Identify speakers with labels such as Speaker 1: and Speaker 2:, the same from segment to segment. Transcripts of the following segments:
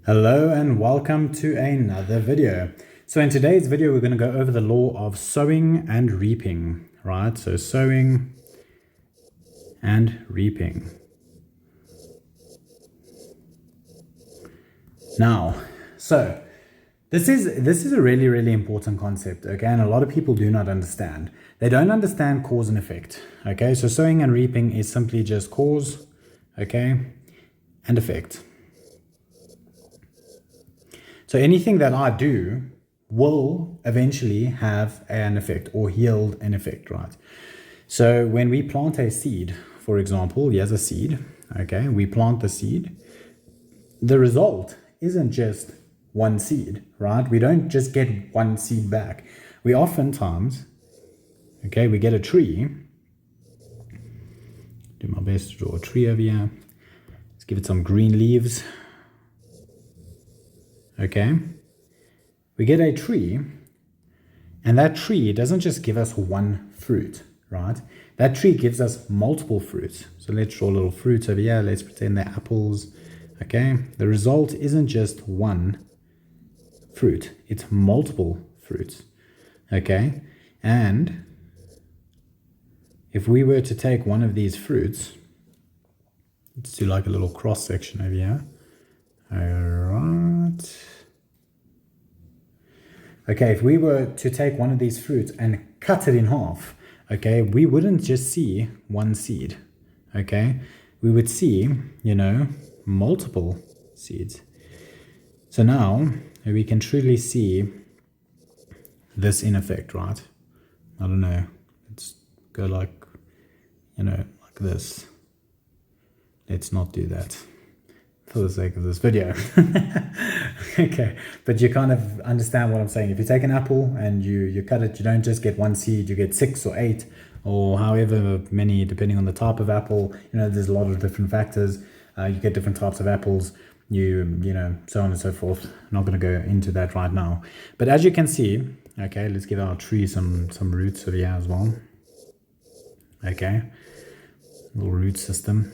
Speaker 1: Hello and welcome to another video. So in today's video, we're going to go over the law of sowing and reaping, right? So sowing and reaping. Now, so this is a really important concept, okay? And a lot of people do not understand. They don't understand cause and effect, okay? So sowing and reaping is simply just cause, okay, and effect. So anything that I do will eventually have an effect or yield an effect, right? So when we plant a seed, for example, here's a seed, okay? We plant the seed. The result isn't just one seed, right? We don't just get one seed back. We oftentimes, okay, we get a tree. Do my best to draw a tree over here. Let's give it some green leaves. Okay, we get a tree, and that tree doesn't just give us one fruit, right? That tree gives us multiple fruits. So let's draw little fruits over here. Let's pretend they're apples. Okay, the result isn't just one fruit, it's multiple fruits. Okay, and if we were to take one of these fruits, let's do like a little cross section over here. All right. Okay, if we were to take one of these fruits and cut it in half, okay, we wouldn't just see one seed, okay? We would see, multiple seeds. So now we can truly see this in effect, right? I don't know, let's go like this. Let's not do that for the sake of this video. Okay, but you kind of understand what I'm saying. If you take an apple and you cut it, you don't just get one seed, you get 6 or 8 or however many, depending on the type of apple. There's a lot of different factors. You get different types of apples, so on and so forth. I'm not going to go into that right now, but as you can see, okay, let's give our tree some roots over here as well. Okay, little root system.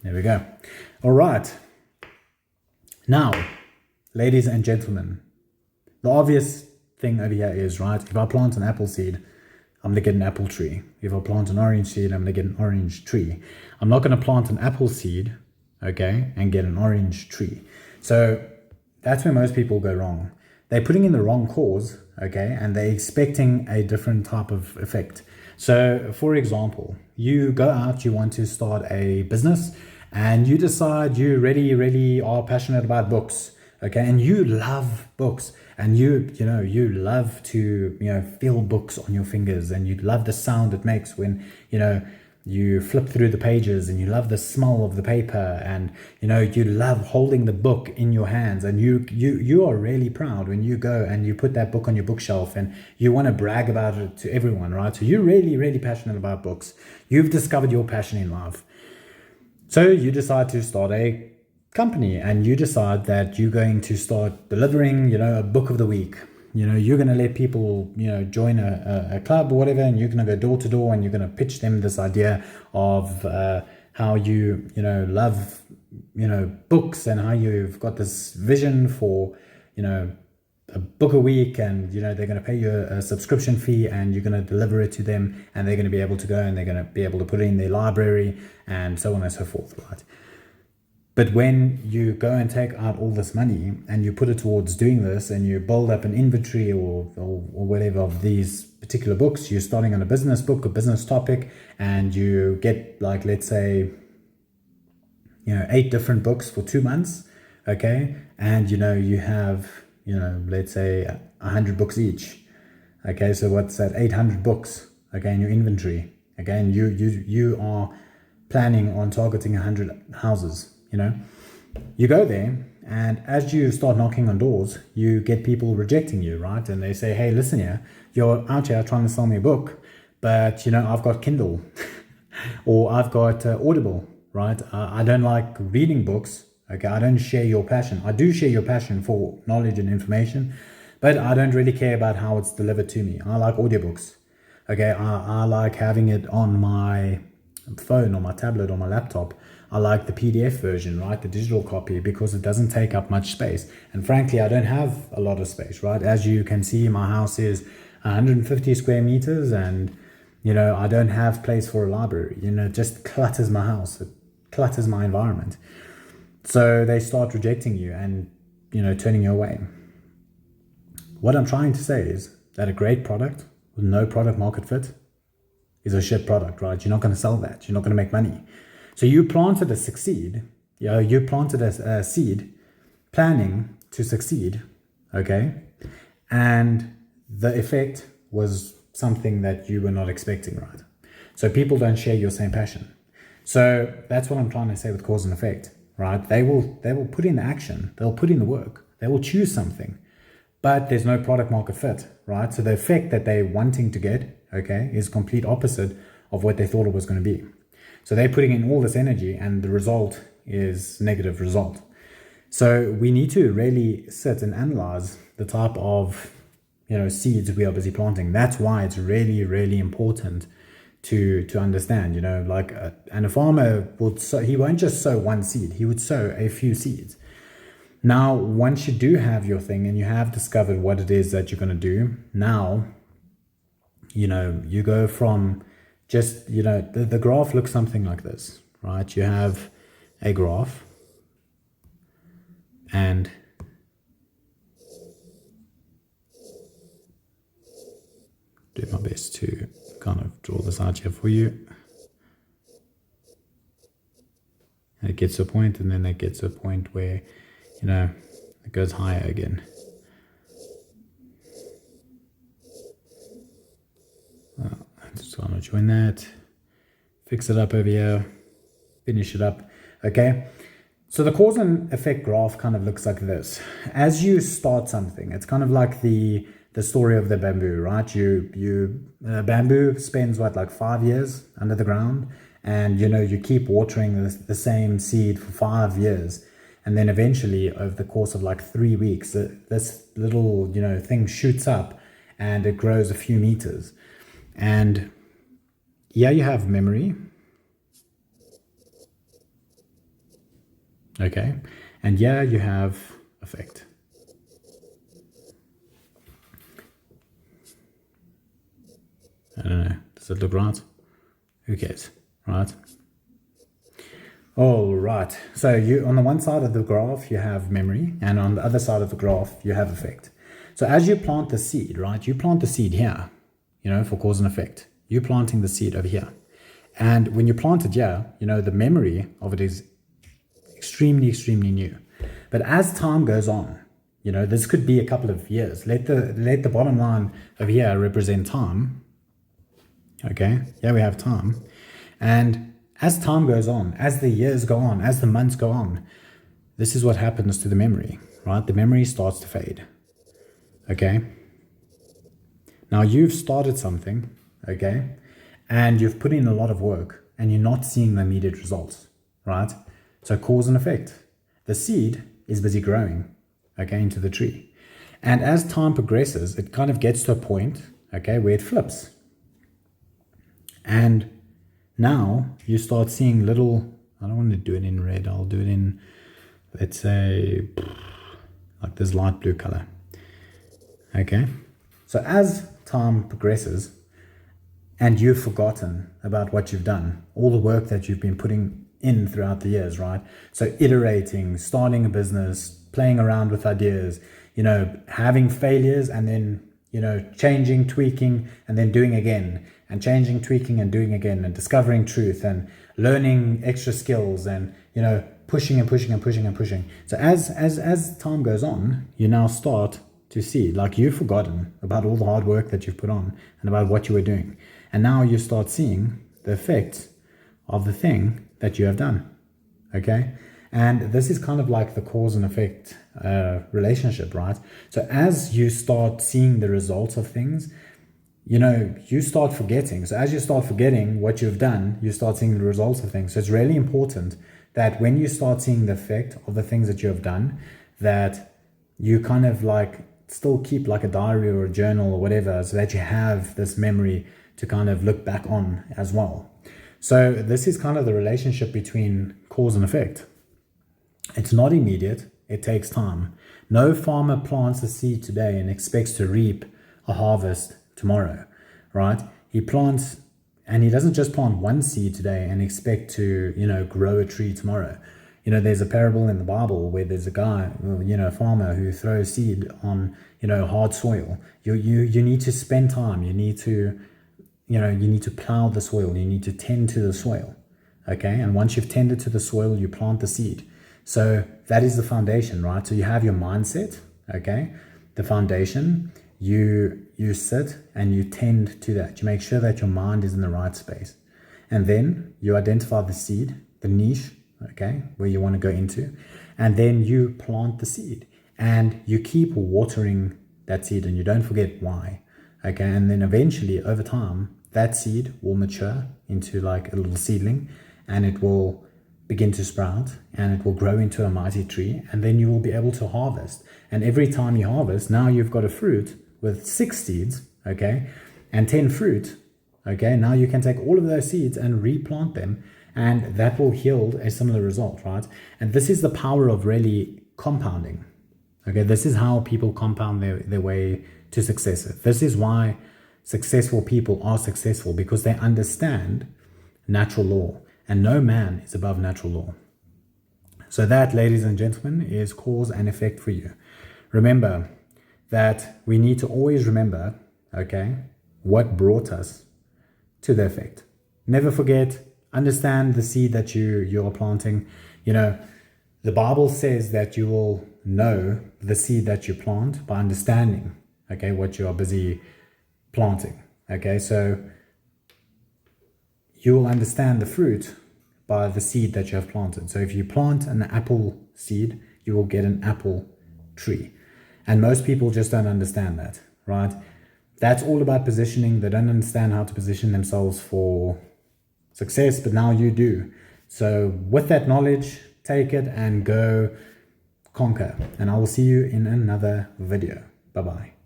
Speaker 1: There we go. All right. Now, ladies and gentlemen, the obvious thing over here is, right, if I plant an apple seed, I'm going to get an apple tree. If I plant an orange seed, I'm going to get an orange tree. I'm not going to plant an apple seed, okay, and get an orange tree. So that's where most people go wrong. They're putting in the wrong cause, okay, and they're expecting a different type of effect. So, for example, you go out, you want to start a business, and you decide you really are passionate about books, okay, and you love books, and you love to feel books on your fingers, and you love the sound it makes when you flip through the pages, and you love the smell of the paper, and you love holding the book in your hands, and you are really proud when you go and you put that book on your bookshelf and you want to brag about it to everyone, right? So you're really passionate about books. You've discovered your passion in life. So you decide to start a company, and you decide that you're going to start delivering a book of the week. You're going to let people, join a club or whatever, and you're going to go door to door, and you're going to pitch them this idea of how you love, books, and how you've got this vision for, a book a week, and, they're going to pay you a subscription fee, and you're going to deliver it to them, and they're going to be able to go and they're going to be able to put it in their library and so on and so forth, right? But when you go and take out all this money and you put it towards doing this, and you build up an inventory or whatever of these particular books, you're starting on a business book, a business topic, and you get, like, let's say, 8 different books for 2 months, okay? And, you have, let's say 100 books each, okay? So what's that? 800 books, okay, in your inventory. Again, you are planning on targeting 100 houses. You go there, and as you start knocking on doors, you get people rejecting you, right? And they say, hey, listen here, you're out here trying to sell me a book, but I've got Kindle or I've got Audible, right? I don't like reading books, okay? I don't share your passion. I do share your passion for knowledge and information, but I don't really care about how it's delivered to me. I like audiobooks, okay? I like having it on my phone or my tablet or my laptop. I like the PDF version, right? The digital copy, because it doesn't take up much space. And frankly, I don't have a lot of space, right? As you can see, my house is 150 square meters, and I don't have place for a library. It just clutters my house. It clutters my environment. So they start rejecting you and, turning you away. What I'm trying to say is that a great product with no product market fit is a shit product, right? You're not going to sell that. You're not going to make money. So you planted a seed planning to succeed, okay? And the effect was something that you were not expecting, right? So people don't share your same passion. So that's what I'm trying to say with cause and effect, right? They will put in the action, they'll put in the work, they will choose something, but there's no product market fit, right? So the effect that they're wanting to get, okay, is complete opposite of what they thought it was going to be. So they're putting in all this energy and the result is negative result. So we need to really sit and analyze the type of seeds we are busy planting. That's why it's really, really important to understand, and a farmer he won't just sow one seed, he would sow a few seeds. Now, once you do have your thing and you have discovered what it is that you're going to do, now, you go from just, the graph looks something like this, right? You have a graph and do my best to kind of draw this out here for you. And it gets to a point, and then it gets to a point where, it goes higher again. Just want to join that, fix it up over here, finish it up. Okay. So the cause and effect graph kind of looks like this. As you start something, it's kind of like the story of the bamboo, right? Bamboo spends like 5 years under the ground, and you keep watering the same seed for 5 years, and then eventually over the course of like 3 weeks, this little thing shoots up and it grows a few meters. And yeah, you have memory, okay, and yeah, you have effect. I don't know. Does it look right? Who cares, right? All right. So you, on the one side of the graph, you have memory, and on the other side of the graph, you have effect. So as you plant the seed, right, you plant the seed here, for cause and effect. You're planting the seed over here. And when you plant it here, the memory of it is extremely, extremely new. But as time goes on, this could be a couple of years. Let the bottom line over here represent time. Okay, yeah, we have time. And as time goes on, as the years go on, as the months go on, this is what happens to the memory, right? The memory starts to fade. Okay. Now you've started something, okay, and you've put in a lot of work and you're not seeing the immediate results, right? So cause and effect. The seed is busy growing, okay, into the tree. And as time progresses, it kind of gets to a point, okay, where it flips. And now you start seeing little, I don't want to do it in red, I'll do it in, let's say, like this light blue color. Okay. So as time progresses and you've forgotten about what you've done, all the work that you've been putting in throughout the years, right? So iterating, starting a business, playing around with ideas, having failures and then, changing, tweaking, and then doing again, and changing, tweaking, and doing again, and discovering truth and learning extra skills and, pushing and pushing and pushing and pushing. So as time goes on, you now start to see, like, you've forgotten about all the hard work that you've put on and about what you were doing. And now you start seeing the effects of the thing that you have done. Okay. And this is kind of like the cause and effect relationship, right? So as you start seeing the results of things, you start forgetting. So as you start forgetting what you've done, you start seeing the results of things. So it's really important that when you start seeing the effect of the things that you have done, that you kind of like still keep like a diary or a journal or whatever, so that you have this memory to kind of look back on as well. So this is kind of the relationship between cause and effect. It's not immediate, it takes time. No farmer plants a seed today and expects to reap a harvest tomorrow, right? He plants, and he doesn't just plant one seed today and expect to, grow a tree tomorrow. There's a parable in the Bible where there's a guy, a farmer who throws seed on, hard soil. You need to spend time. You need to plow the soil. You need to tend to the soil. Okay. And once you've tended to the soil, you plant the seed. So that is the foundation, right? So you have your mindset. Okay. The foundation, you sit and you tend to that. You make sure that your mind is in the right space. And then you identify the seed, the niche, okay, where you want to go into, and then you plant the seed and you keep watering that seed and you don't forget why, okay, and then eventually over time that seed will mature into like a little seedling and it will begin to sprout and it will grow into a mighty tree, and then you will be able to harvest. And every time you harvest, now you've got a fruit with 6 seeds, okay, and 10 fruit, okay. Now you can take all of those seeds and replant them, and that will yield a similar result, right? And this is the power of really compounding. Okay, this is how people compound their way to success. This is why successful people are successful, because they understand natural law, and no man is above natural law. So that, ladies and gentlemen, is cause and effect for you. Remember that we need to always remember, okay, what brought us to the effect. Never forget. Understand the seed that you are planting. The Bible says that you will know the seed that you plant by understanding, okay, what you are busy planting. Okay, so you will understand the fruit by the seed that you have planted. So if you plant an apple seed, you will get an apple tree. And most people just don't understand that, right? That's all about positioning. They don't understand how to position themselves for success, but now you do. So with that knowledge, take it and go conquer. And I will see you in another video. Bye-bye.